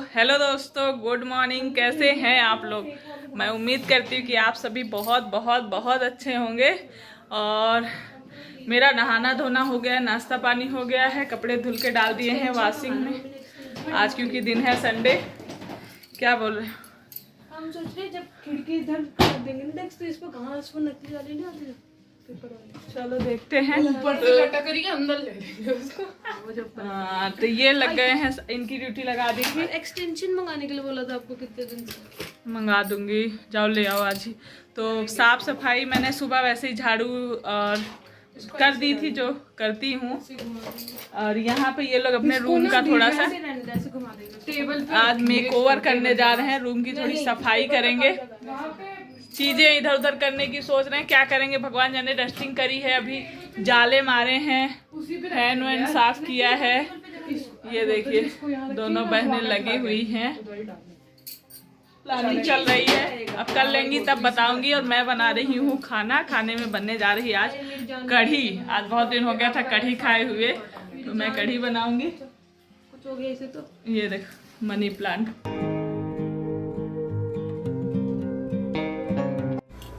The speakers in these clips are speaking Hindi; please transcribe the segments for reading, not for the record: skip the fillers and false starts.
हेलो दोस्तों, गुड मॉर्निंग। कैसे हैं आप लोग? मैं उम्मीद करती हूँ कि आप सभी बहुत बहुत बहुत अच्छे होंगे। और मेरा नहाना धोना हो गया, नाश्ता पानी हो गया है, कपड़े धुल के डाल दिए हैं वॉशिंग में आज, क्योंकि दिन है संडे। क्या बोल रहे हैं? हम सोच रहे जब खिड़की इधर कर देंगे ना डेस्क, तो इस पर कहाँ इस पर नकली वाली नहीं आती पेपर वाली। चलो देखते हैं। ऊपर से कटा करिए, अंदर ले लेंगे उसको। हाँ, तो ये लग गए हैं, इनकी ड्यूटी लगा दी थी। एक्सटेंशन मंगाने के लिए बोला था आपको कितने दिन से। मंगा दूंगी, जाओ ले आओ आज ही। तो साफ सफाई मैंने सुबह वैसे ही झाड़ू और कर दी थी, जो करती हूँ। और यहाँ पे ये लोग अपने रूम का थोड़ा सा टेबल आज मेकओवर करने जा रहे हैं, रूम की थोड़ी सफाई करेंगे। चीजें इधर उधर करने की सोच रहे हैं, क्या करेंगे भगवान जाने। डस्टिंग करी है, अभी जाले मारे हैं, फैन वैन साफ किया है। ये देखिए दोनों बहनें लगी हुई हैं, प्लानिंग चल रही है। अब कर लेंगी तब बताऊंगी। और मैं बना रही हूँ खाना। खाने में बनने जा रही है आज कढ़ी। आज बहुत दिन हो गया था कढ़ी खाए हुए, तो मैं कढ़ी बनाऊंगी। कुछ हो गया इसे तो। ये देखो मनी प्लांट।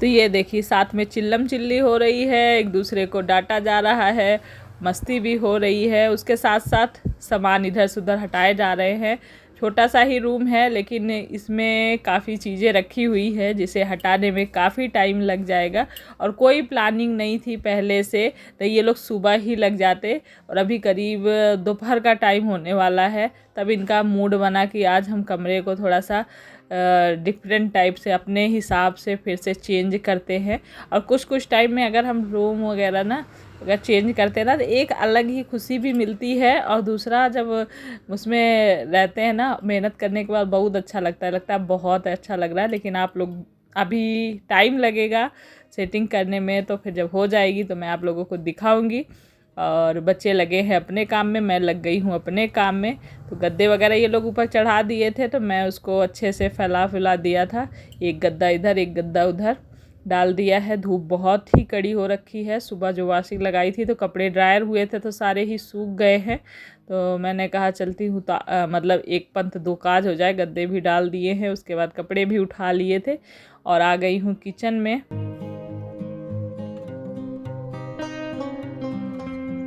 तो ये देखिए साथ में चिल्लम चिल्ली हो रही है, एक दूसरे को डांटा जा रहा है, मस्ती भी हो रही है। उसके साथ साथ सामान इधर से उधर हटाए जा रहे हैं। छोटा सा ही रूम है, लेकिन इसमें काफ़ी चीज़ें रखी हुई है जिसे हटाने में काफ़ी टाइम लग जाएगा। और कोई प्लानिंग नहीं थी पहले से, तो ये लोग सुबह ही लग जाते। और अभी करीब दोपहर का टाइम होने वाला है, तब इनका मूड बना कि आज हम कमरे को थोड़ा सा डिफरेंट टाइप से अपने हिसाब से फिर से चेंज करते हैं। और कुछ टाइम में अगर हम रूम वगैरह ना अगर चेंज करते हैं ना, तो एक अलग ही खुशी भी मिलती है। और दूसरा जब उसमें रहते हैं ना, मेहनत करने के बाद बहुत अच्छा लगता है बहुत अच्छा लग रहा है। लेकिन आप लोग अभी टाइम लगेगा सेटिंग करने में, तो फिर जब हो जाएगी तो मैं आप लोगों को दिखाऊंगी। और बच्चे लगे हैं अपने काम में, मैं लग गई हूँ अपने काम में। तो गद्दे वगैरह ये लोग ऊपर चढ़ा दिए थे, तो मैं उसको अच्छे से फैला दिया था। एक गद्दा इधर एक गद्दा उधर डाल दिया है। धूप बहुत ही कड़ी हो रखी है। सुबह जो वॉशिंग लगाई थी तो कपड़े ड्रायर हुए थे, तो सारे ही सूख गए हैं। तो मैंने कहा चलती हूँ, मतलब एक पंथ दो काज हो जाए। गद्दे भी डाल दिए हैं, उसके बाद कपड़े भी उठा लिए थे और आ गई हूँ किचन में।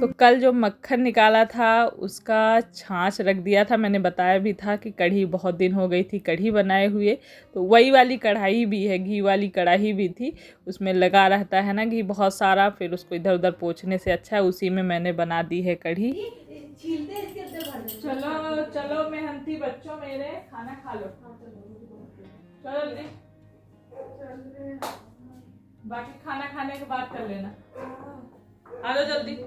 तो कल जो मक्खन निकाला था उसका छाछ रख दिया था। मैंने बताया भी था कि कढ़ी बहुत दिन हो गई थी कढ़ी बनाए हुए, तो वही वाली कढ़ाई भी है, घी वाली कढ़ाई भी थी। उसमें लगा रहता है ना घी बहुत सारा, फिर उसको इधर उधर पोंछने से अच्छा है। उसी में मैंने बना दी है कढ़ी। चलो चलो मेहनती बच्चों मेरे, खाना खा लो। चलो जल्दी, बाकी खाना खाने के बाद कर लेना। आ लो जल्दी।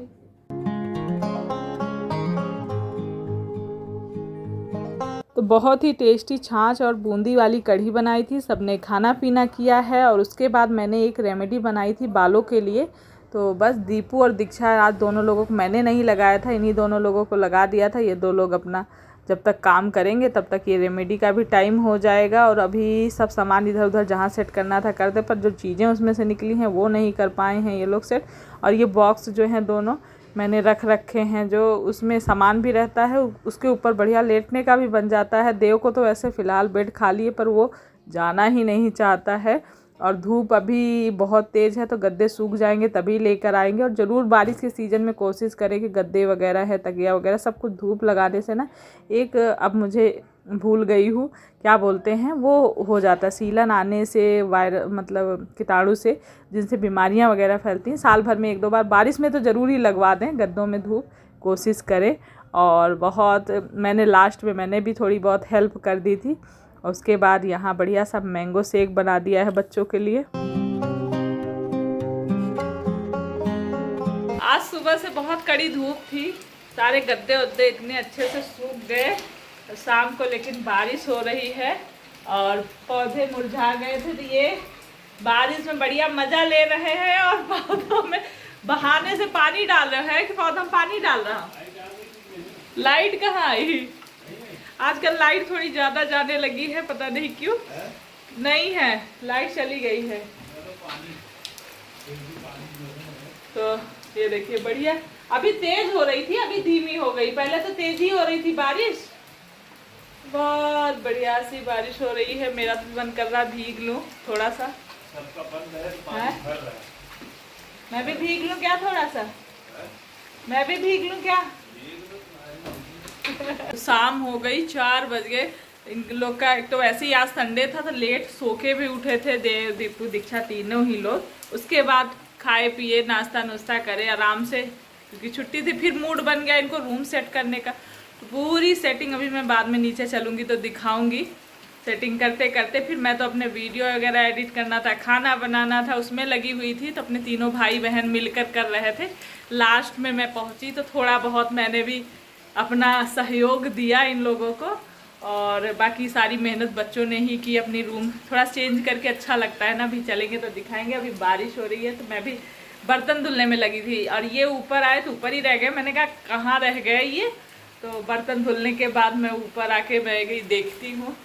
तो बहुत ही टेस्टी छाछ और बूंदी वाली कढ़ी बनाई थी। सबने खाना पीना किया है। और उसके बाद मैंने एक रेमेडी बनाई थी बालों के लिए। तो बस दीपू और दीक्षा आज दोनों लोगों को मैंने नहीं लगाया था, इन्हीं दोनों लोगों को लगा दिया था। ये दो लोग अपना जब तक काम करेंगे तब तक ये रेमेडी का भी टाइम हो जाएगा। और अभी सब सामान इधर उधर जहाँ सेट करना था कर दे, पर जो चीज़ें उसमें से निकली हैं वो नहीं कर पाए हैं ये लोग सेट। और ये बॉक्स जो हैं दोनों मैंने रख रखे हैं, जो उसमें सामान भी रहता है, उसके ऊपर बढ़िया लेटने का भी बन जाता है। देव को तो वैसे फ़िलहाल बेड खाली है, पर वो जाना ही नहीं चाहता है। और धूप अभी बहुत तेज़ है, तो गद्दे सूख जाएंगे तभी लेकर आएंगे। और ज़रूर बारिश के सीज़न में कोशिश करें कि गद्दे वगैरह है, तकिया वगैरह सब कुछ धूप लगाने से ना, एक अब मुझे भूल गई हूँ क्या बोलते हैं, वो हो जाता है सीलन आने से, मतलब कीटाणु से, जिनसे बीमारियां वगैरह फैलती हैं। साल भर में एक दो बार बारिश में तो ज़रूर ही लगवा दें गद्दों में धूप, कोशिश करें। और बहुत मैंने लास्ट में मैंने भी थोड़ी बहुत हेल्प कर दी थी। और उसके बाद यहाँ बढ़िया सा मैंगो शेक बना दिया है बच्चों के लिए। आज सुबह से बहुत कड़ी धूप थी, सारे गद्दे वद्दे इतने अच्छे से सूख गए। शाम को लेकिन बारिश हो रही है और पौधे मुरझा गए थे, तो ये बारिश में बढ़िया मज़ा ले रहे हैं। और पौधों में बहाने से पानी डाल रहे हैं कि पौधों में पानी डाल रहा हूँ। लाइट कहाँ आई? आजकल लाइट थोड़ी ज़्यादा जाने लगी है, पता नहीं क्यों। नहीं है, लाइट चली गई है। तो ये देखिए बढ़िया, अभी तेज हो रही थी, अभी धीमी हो गई, पहले तो तेज ही हो रही थी बारिश। बहुत बढ़िया सी बारिश हो रही है। मेरा तो मन कर रहा भीग लूं थोड़ा सा। सबका बंद है, पानी भर रहा है। मैं भी भीग लूं क्या थोड़ा सा? मैं भी भीग लूं क्या? शाम हो गई, 4 बज गए। इन लोग का एक तो वैसे ही आज संडे था तो लेट सो के भी उठे थे, देव, दीपू, दीक्षा तीनों ही लोग। उसके बाद खाए पिए, नाश्ता नुश्ता करे आराम से, क्योंकि छुट्टी थी। फिर मूड बन गया इनको रूम सेट करने का। तो पूरी सेटिंग अभी मैं बाद में नीचे चलूँगी तो दिखाऊँगी। सेटिंग करते करते फिर मैं तो अपने वीडियो वगैरह एडिट करना था, खाना बनाना था, उसमें लगी हुई थी। तो अपने तीनों भाई बहन मिलकर कर रहे थे। लास्ट में मैं पहुँची तो थोड़ा बहुत मैंने भी अपना सहयोग दिया इन लोगों को, और बाकी सारी मेहनत बच्चों ने ही की। अपनी रूम थोड़ा चेंज करके अच्छा लगता है ना, अभी चलेंगे तो दिखाएंगे। अभी बारिश हो रही है तो मैं भी बर्तन धुलने में लगी थी, और ये ऊपर आए तो ऊपर ही रह गए। मैंने कहा कहाँ रह गए ये, तो बर्तन धुलने के बाद मैं ऊपर आके बह गई, देखती हूँ।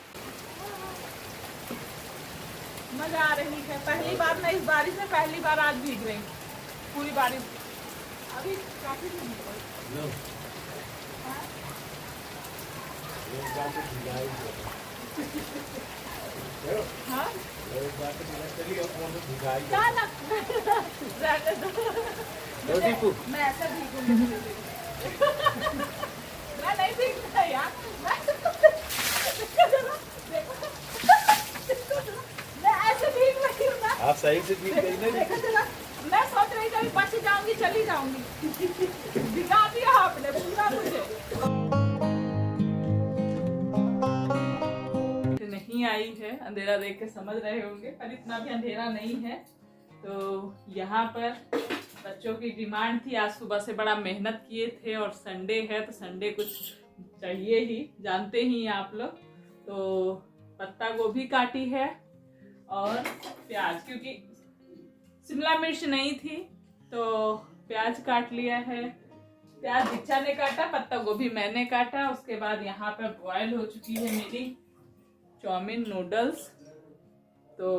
मजा आ रही है, पहली बार मैं इस बारिश में पहली बार आज भीग रही हूँ पूरी बारिश। अभी काफी हाँ? मैं ऐसा भीगूंगी। मैं नहीं भीगता यार, मैं ऐसे भीग रही हूँ ना। आप सही से भीग रही नहीं। मैं सोच रही थी बच जाऊंगी, चली जाऊंगी। भिगा दिया आपने पूरा मुझे। नहीं आई है, अंधेरा देख के समझ रहे होंगे, पर इतना भी अंधेरा नहीं है। तो यहाँ पर बच्चों की डिमांड थी, आज सुबह से बड़ा मेहनत किए थे, और संडे है तो संडे कुछ चाहिए ही, जानते ही आप लोग। तो पत्ता गोभी काटी है और प्याज, क्योंकि शिमला मिर्च नहीं थी तो प्याज काट लिया है। प्याज दीक्षा ने काटा, पत्ता गोभी मैंने काटा। उसके बाद यहाँ पर बॉयल हो चुकी है मेरी चाउमीन नूडल्स। तो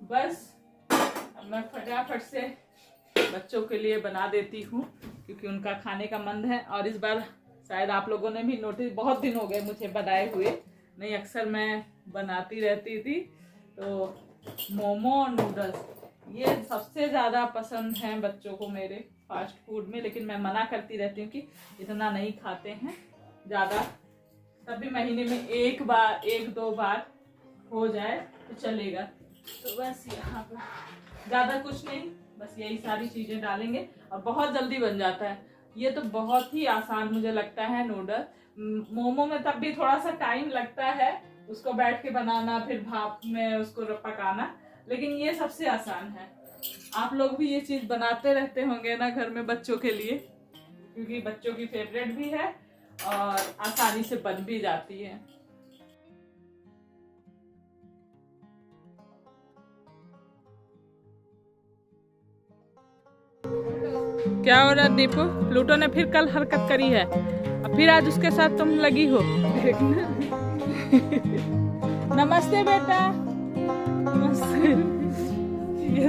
बस अब मैं फटाफट से बच्चों के लिए बना देती हूँ, क्योंकि उनका खाने का मन है। और इस बार शायद आप लोगों ने भी नोटिस, बहुत दिन हो गए मुझे बनाए हुए, नहीं अक्सर मैं बनाती रहती थी। तो मोमो और नूडल्स ये सबसे ज़्यादा पसंद हैं बच्चों को मेरे फास्ट फूड में, लेकिन मैं मना करती रहती हूँ कि इतना नहीं खाते हैं ज़्यादा, तभी महीने में एक बार 1-2 बार हो जाए तो चलेगा। तो बस यहाँ पर ज़्यादा कुछ नहीं, बस यही सारी चीज़ें डालेंगे और बहुत जल्दी बन जाता है। ये तो बहुत ही आसान मुझे लगता है नूडल। मोमो में तब भी थोड़ा सा टाइम लगता है, उसको बैठ के बनाना, फिर भाप में उसको पकाना, लेकिन ये सबसे आसान है। आप लोग भी ये चीज़ बनाते रहते होंगे ना घर में बच्चों के लिए, क्योंकि बच्चों की फेवरेट भी है और आसानी से बन भी जाती है। क्या हो रहा दीपू? प्लूटो ने फिर कल हरकत करी है, अब फिर आज उसके साथ तुम लगी हो। नमस्ते बेटा, नमस्ते। ये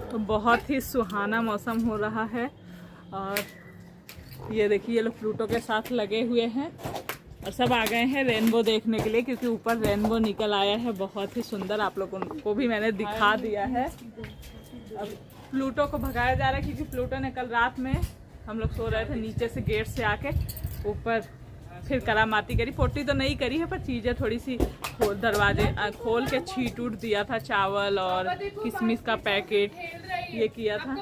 तो बहुत ही सुहाना मौसम हो रहा है, और ये देखिए ये लोग प्लूटो के साथ लगे हुए हैं, और सब आ गए हैं रेनबो देखने के लिए, क्योंकि ऊपर रेनबो निकल आया है बहुत ही सुंदर। आप लोगों को भी मैंने दिखा दिया है। अब प्लूटो को भगाया जा रहा है, क्योंकि प्लूटो ने कल रात में, हम लोग सो रहे थे, नीचे से गेट से आके ऊपर फिर करामाती करी। पोटी तो नहीं करी है, पर चीज़ें थोड़ी सी दरवाजे खोल के छीट उठ दिया था, चावल और किशमिश का पैकेट ये किया था।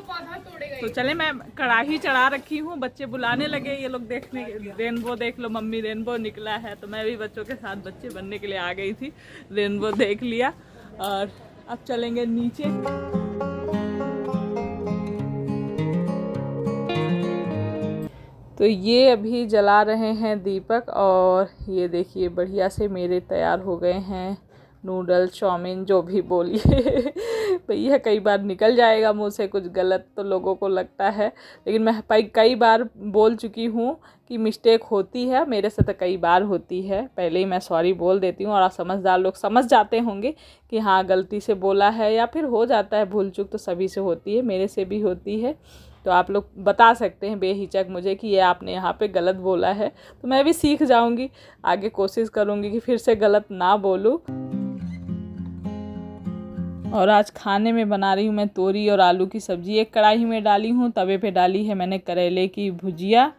तो चले, मैं कढ़ाई चढ़ा रखी हूँ, बच्चे बुलाने लगे ये लोग देखने, रेनबो देख लो मम्मी, रेनबो निकला है। तो मैं भी बच्चों के साथ बच्चे बनने के लिए आ गई थी, रेनबो देख लिया, और अब चलेंगे नीचे। तो ये अभी जला रहे हैं दीपक, और ये देखिए बढ़िया से मेरे तैयार हो गए हैं नूडल्स, चाउमीन, जो भी बोलिए भैया कई बार निकल जाएगा मुँह से कुछ गलत तो लोगों को लगता है, लेकिन मैं कई बार बोल चुकी हूँ कि मिस्टेक होती है, मेरे से तो कई बार होती है, पहले ही मैं सॉरी बोल देती हूँ। और समझदार लोग समझ जाते होंगे कि हाँ गलती से बोला है, या फिर हो जाता है भूल चूक, तो सभी से होती है, मेरे से भी होती है। तो आप लोग बता सकते हैं बेहिचक मुझे कि ये आपने यहाँ पे गलत बोला है, तो मैं भी सीख जाऊँगी, आगे कोशिश करूँगी कि फिर से गलत ना बोलूँ। और आज खाने में बना रही हूँ मैं तोरी और आलू की सब्ज़ी। एक कढ़ाई में डाली हूँ, तवे पे डाली है मैंने करेले की भुजिया,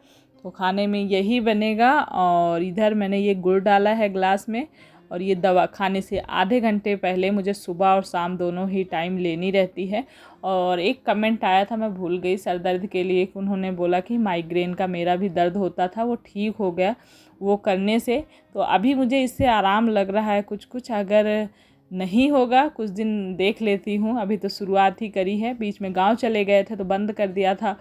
तो खाने में यही बनेगा। और इधर मैंने ये गुड़ डाला है ग्लास में, और ये दवा खाने से आधे घंटे पहले मुझे सुबह और शाम दोनों ही टाइम लेनी रहती है। और एक कमेंट आया था, मैं भूल गई, सर दर्द के लिए उन्होंने बोला कि माइग्रेन का मेरा भी दर्द होता था, वो ठीक हो गया वो करने से, तो अभी मुझे इससे आराम लग रहा है कुछ कुछ। अगर नहीं होगा कुछ दिन देख लेती हूँ, अभी तो शुरुआत ही करी है, बीच में गांव चले गए थे तो बंद कर दिया था,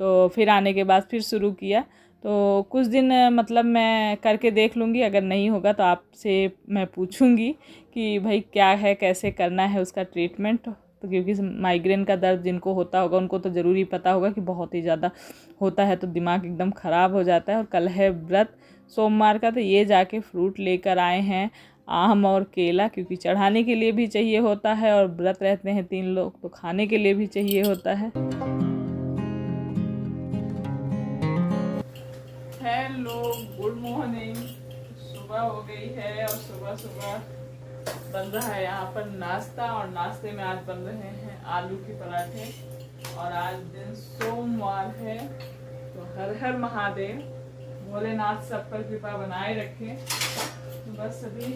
तो फिर आने के बाद फिर शुरू किया, तो कुछ दिन मतलब मैं करके देख लूँगी। अगर नहीं होगा तो आपसे मैं पूछूँगी कि भाई क्या है, कैसे करना है उसका ट्रीटमेंट, तो क्योंकि माइग्रेन का दर्द जिनको होता होगा उनको तो ज़रूरी पता होगा कि बहुत ही ज़्यादा होता है, तो दिमाग एकदम ख़राब हो जाता है। और कल है व्रत सोमवार का, तो ये जाके फ्रूट लेकर आए हैं, आम और केला, क्योंकि चढ़ाने के लिए भी चाहिए होता है, और व्रत रहते हैं 3 लोग तो खाने के लिए भी चाहिए होता है। Hello, good morning. सुबह हो गई है और सुबह सुबह बन रहा है यहाँ पर नाश्ता, और नाश्ते में आज बन रहे हैं आलू के पराठे। और आज दिन सोमवार है, तो हर हर महादेव, भोलेनाथ सब पर कृपा बनाए रखें। तो बस अभी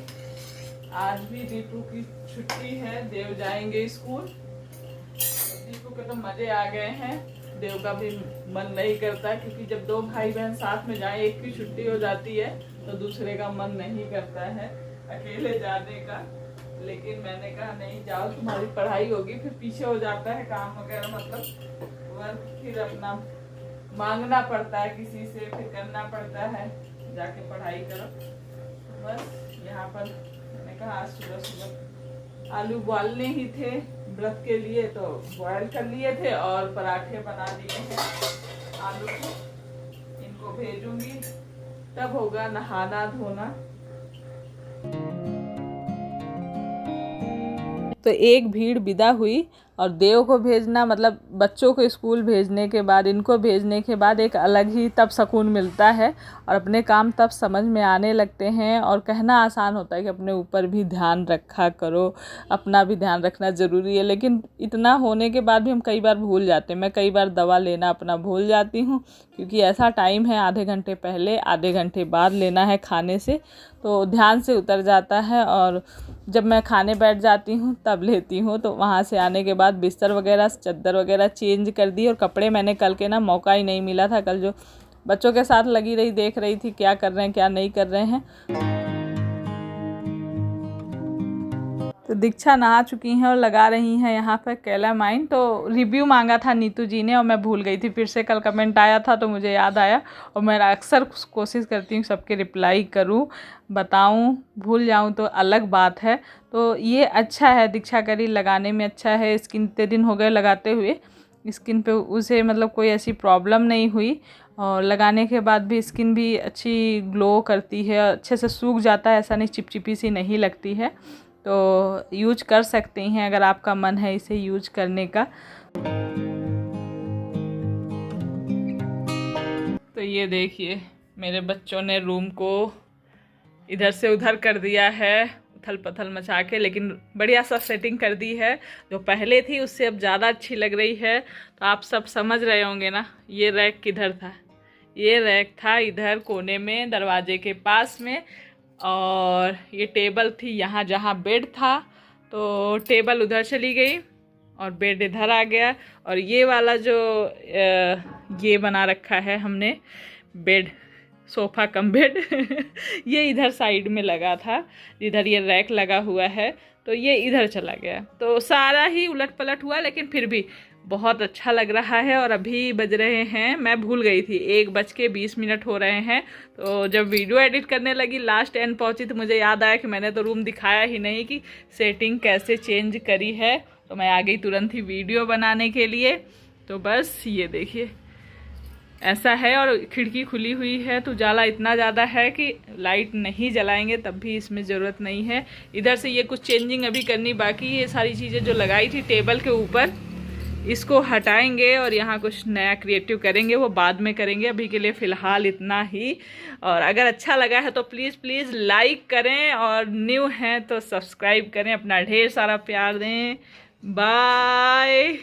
आज भी दीपू की छुट्टी है, देव जाएंगे स्कूल, दीपू के तो मजे आ गए हैं, देव का भी मन नहीं करता, क्योंकि जब 2 भाई बहन साथ में जाए, एक की छुट्टी हो जाती है तो दूसरे का मन नहीं करता है अकेले जाने का। लेकिन मैंने कहा नहीं जाओ, तुम्हारी पढ़ाई होगी, फिर पीछे हो जाता है काम वगैरह, मतलब वर्क फिर अपना मांगना पड़ता है किसी से, फिर करना पड़ता है, जाके पढ़ाई करो। बस यहाँ पर मैंने कहा आज सुबह सुबह आलू उबालने ही थे व्रत के लिए, तो बॉयल कर लिए थे और पराठे बना दिए हैं आलू के, इनको भेजूंगी, तब होगा नहाना धोना। तो एक भीड़ विदा हुई, और देव को भेजना मतलब बच्चों को स्कूल भेजने के बाद, इनको भेजने के बाद एक अलग ही तब सुकून मिलता है, और अपने काम तब समझ में आने लगते हैं, और कहना आसान होता है कि अपने ऊपर भी ध्यान रखा करो, अपना भी ध्यान रखना ज़रूरी है। लेकिन इतना होने के बाद भी हम कई बार भूल जाते हैं, मैं कई बार दवा लेना अपना भूल जाती हूँ, क्योंकि ऐसा टाइम है आधे घंटे पहले आधे घंटे बाद लेना है खाने से, तो ध्यान से उतर जाता है। और जब मैं खाने बैठ जाती हूँ तब लेती हूँ, तो वहाँ से आने के बाद बिस्तर वगैरह चादर वगैरह चेंज कर दी, और कपड़े मैंने कल के ना मौका ही नहीं मिला था, कल जो बच्चों के साथ लगी रही, देख रही थी क्या कर रहे हैं क्या नहीं कर रहे हैं। तो दीक्षा नहा चुकी हैं और लगा रही हैं यहाँ पर कैलामाइन, तो रिव्यू मांगा था नीतू जी ने और मैं भूल गई थी, फिर से कल कमेंट आया था तो मुझे याद आया, और मैं अक्सर कोशिश करती हूँ सबके रिप्लाई करूँ, बताऊँ, भूल जाऊँ तो अलग बात है। तो ये अच्छा है, दीक्षा करी लगाने में अच्छा है, स्किन इतने दिन हो गए लगाते हुए, स्किन पे उसे मतलब कोई ऐसी प्रॉब्लम नहीं हुई, और लगाने के बाद भी स्किन भी अच्छी ग्लो करती है, अच्छे से सूख जाता है, ऐसा नहीं चिपचिपी सी नहीं लगती है। तो यूज कर सकते हैं अगर आपका मन है इसे यूज करने का। तो ये देखिए मेरे बच्चों ने रूम को इधर से उधर कर दिया है, उथल पथल मचा के, लेकिन बढ़िया सा सेटिंग कर दी है, जो पहले थी उससे अब ज़्यादा अच्छी लग रही है। तो आप सब समझ रहे होंगे ना ये रैक किधर था, ये रैक था इधर कोने में दरवाजे के पास में, और ये टेबल थी यहाँ जहाँ बेड था, तो टेबल उधर चली गई और बेड इधर आ गया, और ये वाला जो ये बना रखा है हमने बेड, सोफ़ा कम बेड ये इधर साइड में लगा था, इधर ये रैक लगा हुआ है, तो ये इधर चला गया, तो सारा ही उलट पलट हुआ, लेकिन फिर भी बहुत अच्छा लग रहा है। और अभी बज रहे हैं, मैं भूल गई थी, 1:20 हो रहे हैं। तो जब वीडियो एडिट करने लगी, लास्ट एंड पहुंची, तो मुझे याद आया कि मैंने तो रूम दिखाया ही नहीं कि सेटिंग कैसे चेंज करी है। तो मैं आ गई तुरंत ही वीडियो बनाने के लिए। तो बस ये देखिए ऐसा है। और खिड़की खुली हुई है तो उजाला इतना ज़्यादा है कि लाइट नहीं जलाएंगे तब भी इसमें ज़रूरत नहीं है। इधर से ये कुछ चेंजिंग अभी करनी बाकी है। ये सारी चीज़ें जो लगाई थी टेबल के ऊपर, इसको हटाएंगे और यहाँ कुछ नया क्रिएटिव करेंगे, वो बाद में करेंगे। अभी के लिए फ़िलहाल इतना ही। और अगर अच्छा लगा है तो प्लीज़ प्लीज़ लाइक करें, और न्यू हैं तो सब्सक्राइब करें। अपना ढेर सारा प्यार दें। बाय।